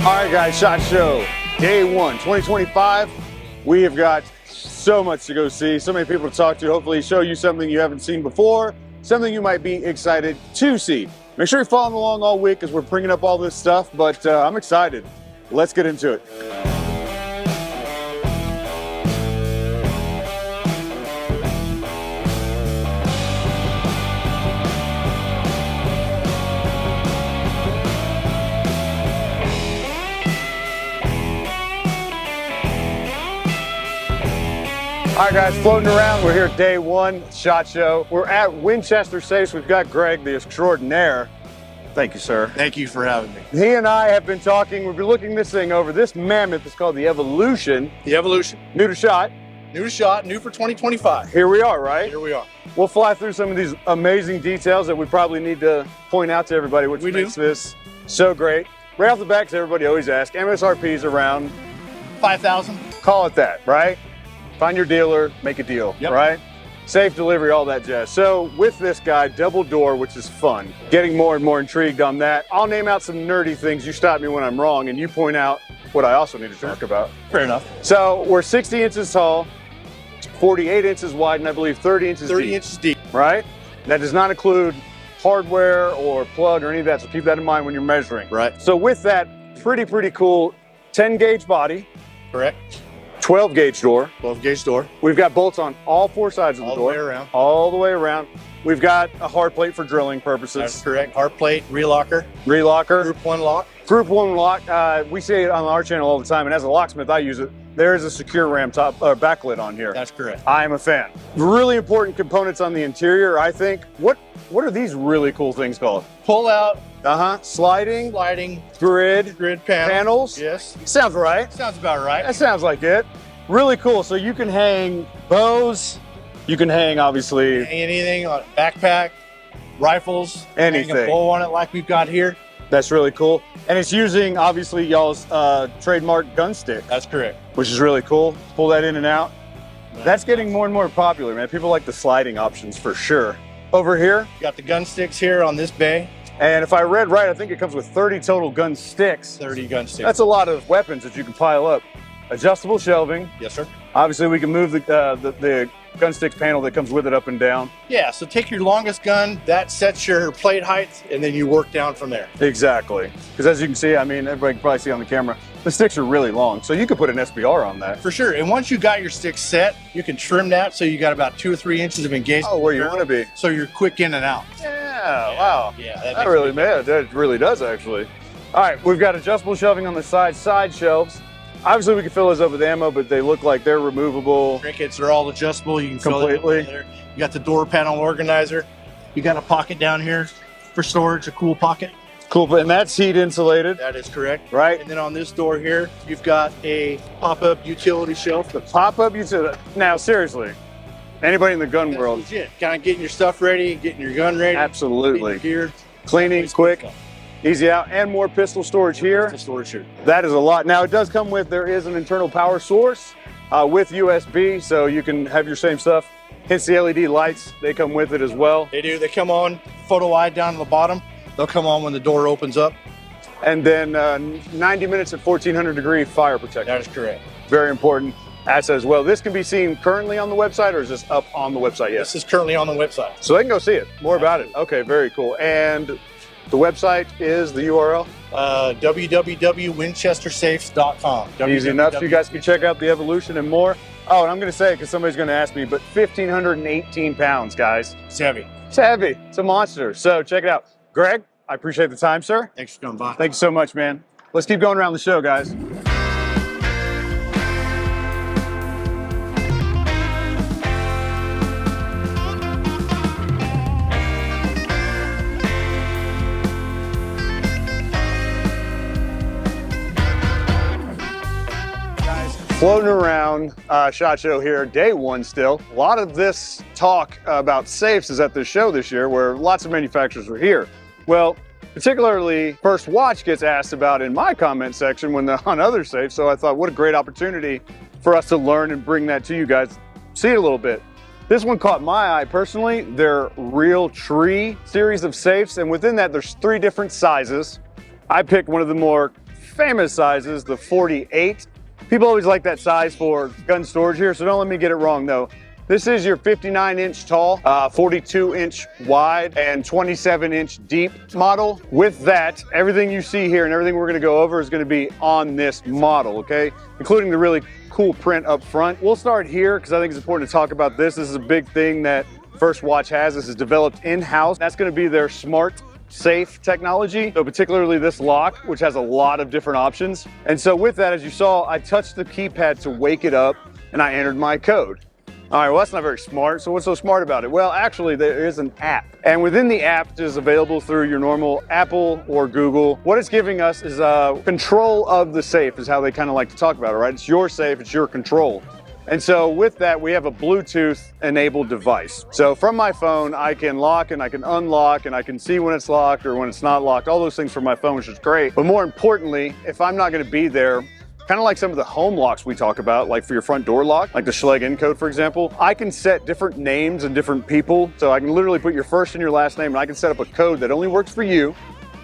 All right, guys, SHOT Show, day 1, 2025. We have got so much to go see, so many people to talk to, hopefully show you something you haven't seen before, something you might be excited to see. Make sure you're following along all week as we're bringing up all this stuff, but I'm excited. Let's get into it. All right, guys, floating around. We're here at day 1, SHOT Show. We're at Winchester Safes. We've got Greg, the extraordinaire. Thank you, sir. Thank you for having me. He and I have been talking. We've been looking this thing over. This mammoth is called the Evolution. The Evolution. New to SHOT. New to SHOT, new for 2025. Here we are, right? Here we are. We'll fly through some of these amazing details that we probably need to point out to everybody, which makes this so great. Right off the bat, because everybody always asks, MSRP's around 5,000. Call it that, right? Find your dealer, make a deal, right? Safe delivery, all that jazz. So with this guy, double door, which is fun. Getting more and more intrigued on that. I'll name out some nerdy things. You stop me when I'm wrong, and you point out what I also need to talk about. Fair enough. So we're 60 inches tall, 48 inches wide, and I believe 30 inches deep. 30 inches deep. Right? That does not include hardware or plug or any of that, so keep that in mind when you're measuring. Right. So with that, pretty cool 10 gauge body. Correct. 12 gauge door. 12 gauge door. We've got bolts on all 4 sides of the door. All the way around. All the way around. We've got a hard plate for drilling purposes. That's correct. Hard plate, relocker. Relocker. Group 1 lock. Group 1 lock. We see it on our channel all the time, and as a locksmith, I use it. There is a secure ram top backlit on here. That's correct. I am a fan. Really important components on the interior, I think. What are these really cool things called? Pull out. Sliding. Sliding. Grid panels. Panels. Yes. Sounds right. Sounds about right. That sounds like it. Really cool. So you can hang bows. You can hang, obviously, Hang anything on backpack, rifles. Anything. Hang a bow on it like we've got here. That's really cool. And it's using, obviously, y'all's trademark gun stick. That's correct. Which is really cool. Pull that in and out. That's getting more and more popular, man. People like the sliding options for sure. Over here. Got the gun sticks here on this bay. And if I read right, I think it comes with 30 total gun sticks. 30 gun sticks. That's a lot of weapons that you can pile up. Adjustable shelving. Yes, sir. Obviously, we can move the gun sticks panel that comes with it up and down. Yeah, so take your longest gun, that sets your plate height, and then you work down from there. Exactly. Because as you can see, I mean, everybody can probably see on the camera, the sticks are really long. So you could put an SBR on that. For sure. And once you got your stick set, you can trim that so you got about 2 or 3 inches of engagement. Oh, where you want to be. So you're quick in and out. Yeah, wow. Yeah, that really does, actually. All right, we've got adjustable shelving on the side shelves. Obviously, we can fill those up with ammo, but they look like they're removable. Trinkets are all adjustable. You can Completely. fill it up there. You got the door panel organizer. You got a pocket down here for storage, a cool pocket. Cool, and that's heat insulated. That is correct. Right. And then on this door here, you've got a pop-up utility shelf. The pop-up utility. Now, seriously, anybody in the gun world. Legit. Kind of getting your stuff ready, getting your gun ready. Absolutely. Getting your gear. Cleaning, quick. Easy out, and more pistol storage here. Pistol storage here. That is a lot. Now it does come with, there is an internal power source with USB, so you can have your same stuff. Hits the LED lights, they come with it as well. They do, they come on, photo eye down on the bottom. They'll come on when the door opens up. And then 90 minutes at 1400 degree fire protection. That is correct. Very important asset as well. This can be seen currently on the website, or is this up on the website? Yes. This is currently on the website. So they can go see it, more about it. Okay, very cool. And the website is the URL? www.winchestersafes.com. Easy enough. So you guys can check out the Evolution and more. Oh, and I'm going to say it because somebody's going to ask me, but 1,518 pounds, guys. It's heavy. It's heavy. It's a monster. So check it out. Greg, I appreciate the time, sir. Thanks for coming by. Thank you so much, man. Let's keep going around the show, guys. Floating around SHOT Show here, day 1 still. A lot of this talk about safes is at this show this year where lots of manufacturers are here. Well, particularly First Watch gets asked about in my comment section when they're on other safes, so I thought what a great opportunity for us to learn and bring that to you guys, see it a little bit. This one caught my eye personally. They're Real Tree series of safes, and within that there's 3 different sizes. I picked one of the more famous sizes, the 48. People always like that size for gun storage here, so don't let me get it wrong though. This is your 59-inch tall, 42-inch wide, and 27-inch deep model. With that, everything you see here and everything we're gonna go over is gonna be on this model, okay? Including the really cool print up front. We'll start here because I think it's important to talk about this. This is a big thing that First Watch has. This is developed in-house. That's gonna be their smart safe technology, so particularly this lock, which has a lot of different options. And so with that, as you saw, I touched the keypad to wake it up and I entered my code. All right, well, that's not very smart. So what's so smart about it? Well, actually, there is an app. And within the app, which is available through your normal Apple or Google, what it's giving us is control of the safe, is how they kind of like to talk about it, right? It's your safe, it's your control. And so with that, we have a Bluetooth-enabled device. So from my phone, I can lock and I can unlock and I can see when it's locked or when it's not locked, all those things from my phone, which is great. But more importantly, if I'm not gonna be there, kind of like some of the home locks we talk about, like for your front door lock, like the Schlage N code, for example, I can set different names and different people. So I can literally put your first and your last name, and I can set up a code that only works for you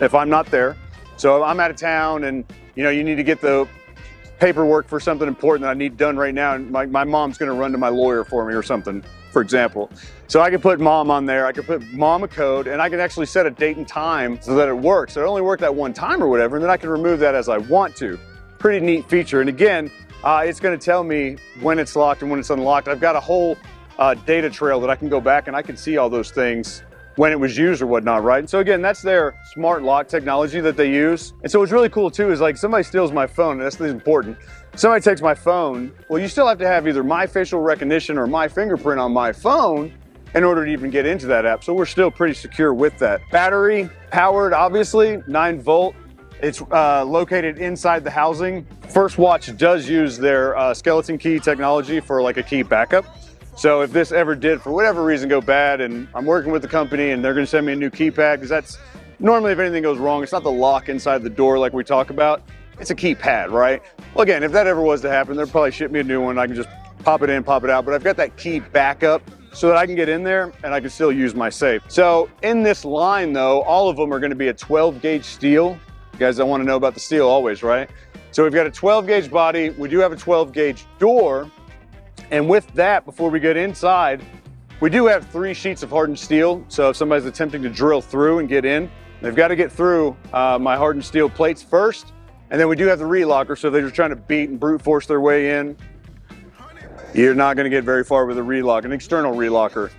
if I'm not there. So if I'm out of town and you need to get the paperwork for something important that I need done right now, and my mom's gonna run to my lawyer for me or something, for example. So I can put mom on there, I can put mom a code, and I can actually set a date and time so that it works. So it only worked that one time or whatever, and then I can remove that as I want to. Pretty neat feature. And again, it's going to tell me when it's locked and when it's unlocked. I've got a whole data trail that I can go back and I can see all those things when it was used or whatnot, right? And so again, that's their smart lock technology that they use. And so what's really cool too is like somebody steals my phone, and that's important. Somebody takes my phone, well, you still have to have either my facial recognition or my fingerprint on my phone in order to even get into that app. So we're still pretty secure with that. Battery powered, obviously, 9-volt. It's located inside the housing. First Watch does use their skeleton key technology for like a key backup. So if this ever did, for whatever reason, go bad, and I'm working with the company and they're gonna send me a new keypad, because that's normally, if anything goes wrong, it's not the lock inside the door like we talk about, it's a keypad, right? Well, again, if that ever was to happen, they'll probably ship me a new one. I can just pop it in, pop it out, but I've got that key backup so that I can get in there and I can still use my safe. So in this line though, all of them are gonna be a 12-gauge steel. You guys don't want to know about the steel always, right? So we've got a 12-gauge body. We do have a 12-gauge door. And with that, before we get inside, we do have 3 sheets of hardened steel. So if somebody's attempting to drill through and get in, they've got to get through my hardened steel plates first. And then we do have the relocker. So if they're just trying to beat and brute force their way in, you're not going to get very far with a relock, an external relocker.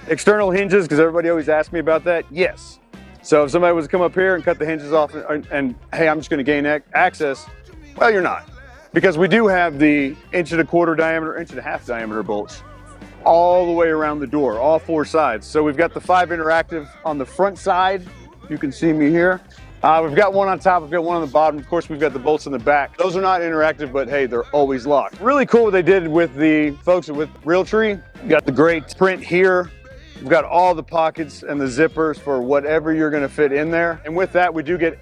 External hinges, because everybody always asks me about that. Yes. So if somebody was to come up here and cut the hinges off and hey, I'm just gonna gain access, well, you're not. Because we do have the 1.25 inch diameter, 1.5 inch diameter bolts all the way around the door, all 4 sides. So we've got the 5 interactive on the front side. You can see me here. We've got one on top, we've got one on the bottom. Of course, we've got the bolts in the back. Those are not interactive, but hey, they're always locked. Really cool what they did with the folks with Realtree. You got the great print here. We've got all the pockets and the zippers for whatever you're gonna fit in there. And with that, we do get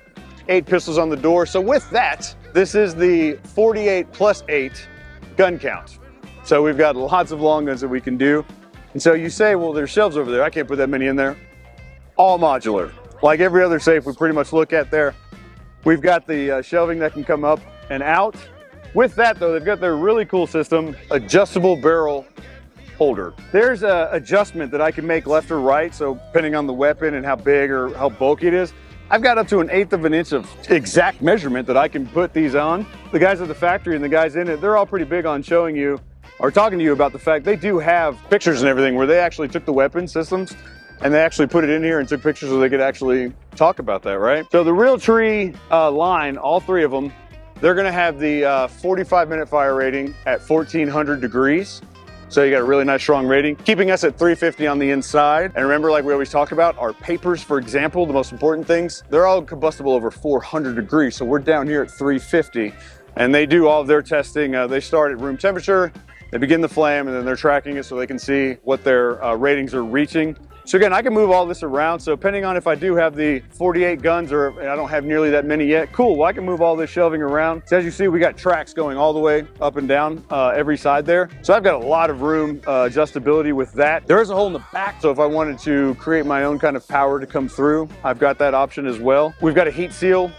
8 pistols on the door. So with that, this is the 48 plus 8 gun count. So we've got lots of long guns that we can do. And so you say, well, there's shelves over there. I can't put that many in there. All modular. Like every other safe we pretty much look at there. We've got the shelving that can come up and out. With that though, they've got their really cool system, adjustable barrel holder. There's an adjustment that I can make left or right, so depending on the weapon and how big or how bulky it is, I've got up to 1/8 of an inch of exact measurement that I can put these on. The guys at the factory and the guys in it, they're all pretty big on showing you or talking to you about the fact they do have pictures and everything where they actually took the weapon systems and they actually put it in here and took pictures so they could actually talk about that, right? So the Realtree line, all 3 of them, they're gonna have the 45-minute fire rating at 1400 degrees. So you got a really nice strong rating, keeping us at 350 on the inside. And remember, like we always talk about, our papers, for example, the most important things, they're all combustible over 400 degrees. So we're down here at 350. And they do all of their testing. They start at room temperature, they begin the flame, and then they're tracking it so they can see what their ratings are reaching. So again, I can move all this around. So depending on if I do have the 48 guns or I don't have nearly that many yet, cool, well, I can move all this shelving around. So as you see, we got tracks going all the way up and down every side there. So I've got a lot of room adjustability with that. There is a hole in the back, so if I wanted to create my own kind of power to come through, I've got that option as well. We've got a heat seal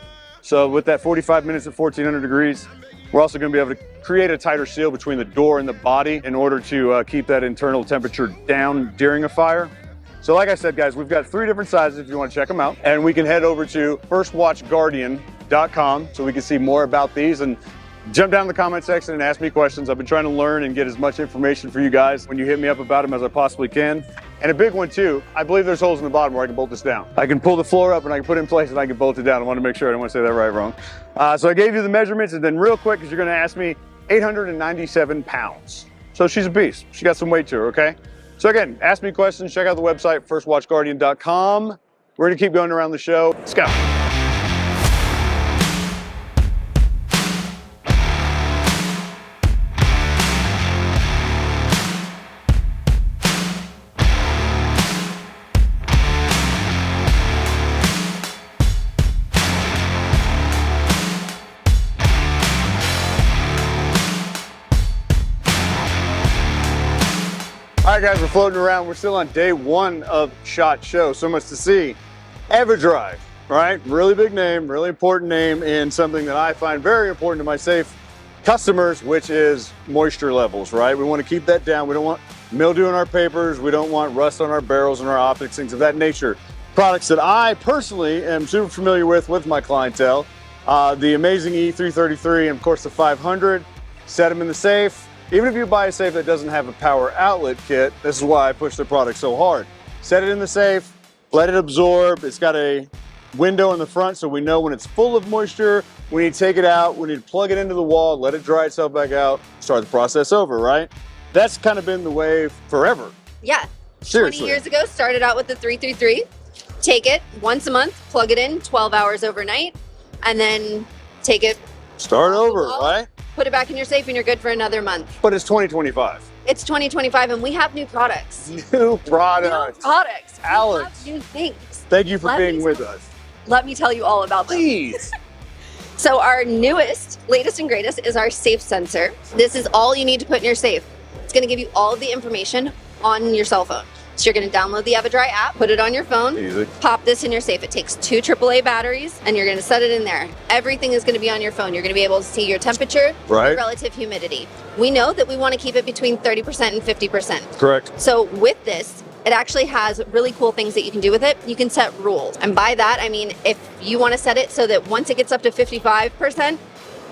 So with that 45 minutes at 1400 degrees, we're also going to be able to create a tighter seal between the door and the body in order to keep that internal temperature down during a fire. So like I said, guys, we've got 3 different sizes if you want to check them out. And we can head over to firstwatchguardian.com so we can see more about these, and jump down in the comment section and ask me questions. I've been trying to learn and get as much information for you guys when you hit me up about them as I possibly can. And a big one too, I believe there's holes in the bottom where I can bolt this down. I can pull the floor up and I can put it in place and I can bolt it down. I want to make sure I don't want to say that right or wrong. So I gave you the measurements, and then real quick, because you're going to ask me, 897 pounds. So she's a beast. She got some weight to her, okay? So again, ask me questions, check out the website, firstwatchguardian.com. We're gonna keep going around the show. Let's go. All right, guys, we're floating around. We're still on day 1 of SHOT Show. So much to see. Eva-Dry, right? Really big name, really important name in something that I find very important to my safe customers, which is moisture levels, right? We want to keep that down. We don't want mildew in our papers. We don't want rust on our barrels and our optics, things of that nature. Products that I personally am super familiar with my clientele. The amazing E333 and of course the 500. Set them in the safe. Even if you buy a safe that doesn't have a power outlet kit, this is why I push the product so hard. Set it in the safe, let it absorb. It's got a window in the front so we know when it's full of moisture, we need to take it out, we need to plug it into the wall, let it dry itself back out, start the process over, right? That's kind of been the way forever. Yeah. Seriously. 20 years ago, started out with the 333. Take it once a month, plug it in 12 hours overnight, and then take it. Start over, right? Put it back in your safe and you're good for another month. But it's 2025. It's 2025 and we have new products. New products. New products. Alex. We have new things. Thank you for being with us. Let me tell you all about them. Please. So our newest, latest and greatest is our safe sensor. This is all you need to put in your safe. It's gonna give you all of the information on your cell phone. So you're gonna download the Eva-Dry app, put it on your phone, Easy. pop this in your safe. It takes 2 AAA batteries and you're gonna set it in there. Everything is gonna be on your phone. You're gonna be able to see your temperature, Right. your relative humidity. We know that we wanna keep it between 30% and 50%. Correct. So with this, it actually has really cool things that you can do with it. You can set rules. And by that, I mean, if you wanna set it so that once it gets up to 55%,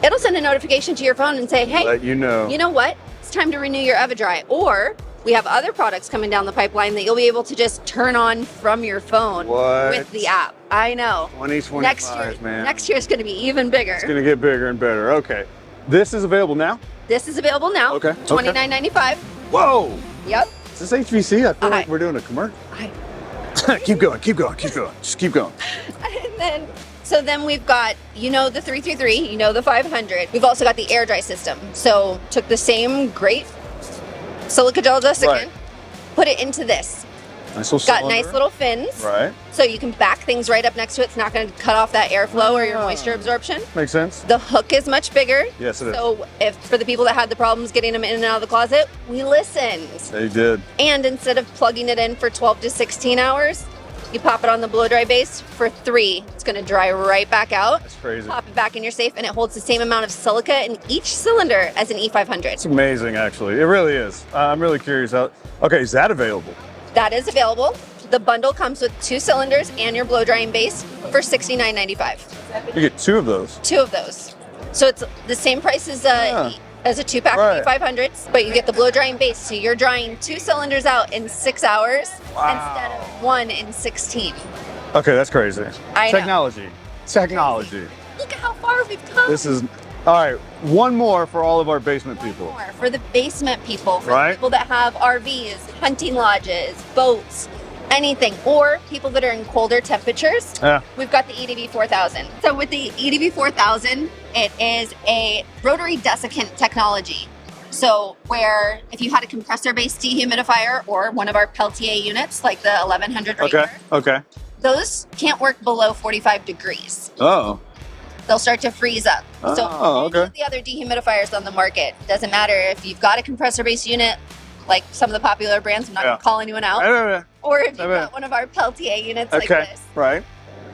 it'll send a notification to your phone and say, hey, Let you know. You know what? It's time to renew your Eva-Dry. Or we have other products coming down the pipeline that you'll be able to just turn on from your phone with the app. I know. 2025, man. Next year is going to be even bigger. It's going to get bigger and better. Okay. This is available now? This is available now. Okay. $29.95. Whoa. Yep. Is this HVC? I feel like we're doing a commercial. Keep going. Just keep going. And then we've got, you know, the 333, you know, the 500. We've also got the air dry system. So took the same great silica gel desiccant, put it into this. Nice little Got cylinder. nice little fins. Right. So you can back things right up next to it. It's not going to cut off that airflow or your moisture absorption. Makes sense. The hook is much bigger. Yes, it is. So if for the people that had the problems getting them in and out of the closet, we listened. They did. And instead of plugging it in for 12 to 16 hours, you pop it on the blow dry base for 3. It's going to dry right back out. That's crazy. Pop it back in your safe, and it holds the same amount of silica in each cylinder as an E500. It's amazing, actually. It really is. I'm really curious how. Okay, is that available? That is available. The bundle comes with 2 cylinders and your blow drying base for $69.95. You get 2 of those. 2 of those. So it's the same price as a 2-pack of E500s, but you get the blow drying base. So you're drying 2 cylinders out in 6 hours instead of 1 in 16. Okay, that's crazy. I know. Technology. Look at how far we've come. This is, all right, one more for all of our basement people. More for the basement people, for Right. the people that have RVs, hunting lodges, boats, anything, or people that are in colder temperatures. Yeah. We've got the EDV 4000. So with the EDV 4000, it is a rotary desiccant technology. So where if you had a compressor-based dehumidifier or one of our Peltier units, like the 1100 right here, Okay. those can't work below 45 degrees. Oh. They'll start to freeze up. So Oh, any okay. of the other dehumidifiers on the market, doesn't matter if you've got a compressor-based unit, like some of the popular brands, I'm not going to call anyone out, or if you've got one of our Peltier units like this. Right.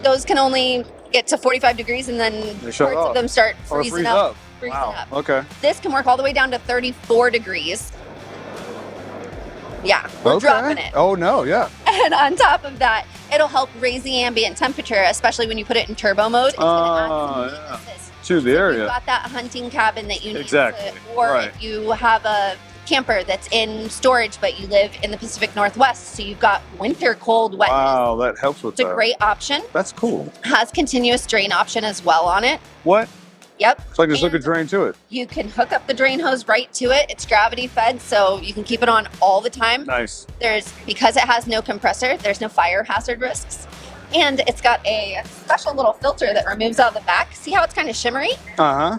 Those can only get to 45 degrees and then They shut parts off. of them start Or freezing freeze up. up. Freezing Wow. up. Okay. This can work all the way down to 34 degrees. Yeah, we're dropping it. Oh no, yeah. And on top of that, it'll help raise the ambient temperature, especially when you put it in turbo mode. It's gonna add some Yeah. heat assist. Choose the If area. you've got that hunting cabin that you need Exactly. to, or Right. if you have a camper that's in storage but you live in the Pacific Northwest, so you've got winter cold wetness. Wow, that helps with It's a that. great option. That's cool. Has continuous drain option as well on it. What? Yep. It's like there's like a And drain to it. you can hook up the drain hose right to it. It's gravity fed, so you can keep it on all the time. Nice. Because it has no compressor, there's no fire hazard risks. And it's got a special little filter that removes out of the back. See how it's kind of shimmery? Uh-huh.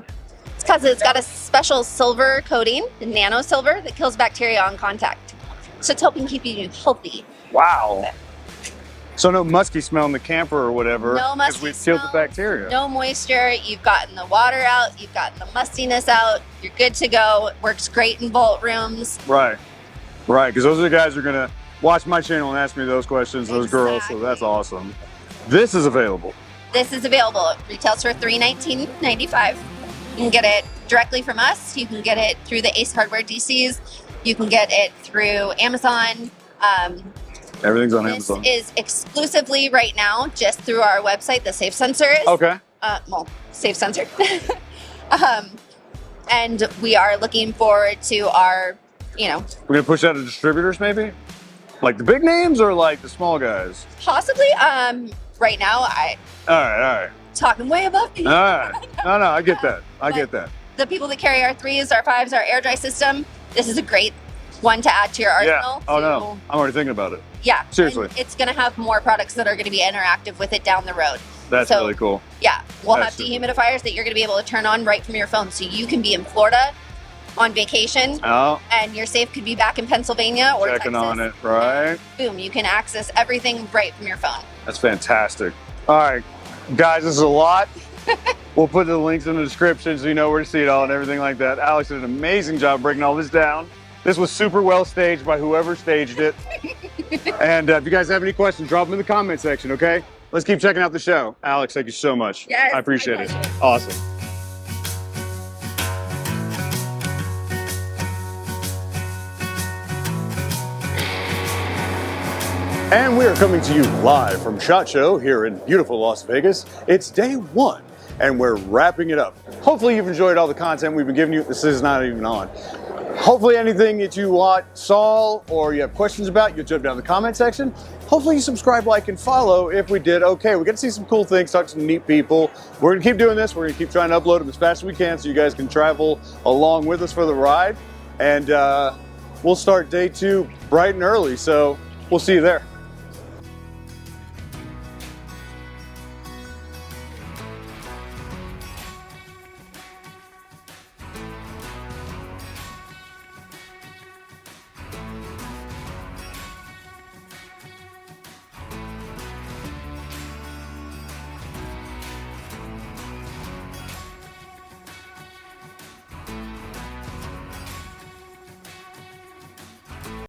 It's because it's got a special silver coating, the nano silver, that kills bacteria on contact. So it's helping keep you healthy. Wow. So no musky smell in the camper or whatever. No musky Because we've killed the smell, bacteria. No moisture. You've gotten the water out. You've gotten the mustiness out. You're good to go. It works great in vault rooms. Right. Right. Because those are the guys who are going to watch my channel and ask me those questions, those girls. So that's Exactly. awesome. This is available. This is available. It retails for $319.95. You can get it directly from us. You can get it through the Ace Hardware DCs. You can get it through Amazon. Everything's on This Amazon. is exclusively right now just through our website, the Safe Sensor is. Okay. Safe Sensor. And we are looking forward to our, We're going to push out to distributors maybe? Like the big names or like the small guys? possibly, right now, I All right. talking way above me. All right. No, I get that. I get that. The people that carry our 3s, our 5s, our air dry system, this is a great one to add to your Yeah. arsenal. Oh, no. I'm already thinking about it. Yeah. Seriously. And it's going to have more products that are going to be interactive with it down the road. That's So- really cool. Yeah. We'll That's have super. dehumidifiers that you're going to be able to turn on right from your phone. So you can be in Florida on vacation Oh, and your safe could be back in Pennsylvania or checking Texas. on it. Right. Boom, you can access everything right from your phone. That's fantastic. All right, guys, this is a lot. We'll put the links in the description so you know where to see it all and everything like that. Alex did an amazing job breaking all this down. This was super well staged by whoever staged it. And if you guys have any questions, drop them in the comment section, okay? Let's keep checking out the show. Alex, thank you so much. Yes, I appreciate my it. pleasure. Awesome. And we are coming to you live from SHOT Show here in beautiful Las Vegas. It's day one, and we're wrapping it up. Hopefully you've enjoyed all the content we've been giving you. This is not even on. Hopefully anything that you saw or you have questions about, you'll jump down in the comment section. Hopefully you subscribe, like, and follow if we did okay. We get to see some cool things, talk to some neat people. We're gonna keep doing this. We're gonna keep trying to upload them as fast as we can so you guys can travel along with us for the ride. And we'll start day two bright and early, so we'll see you there.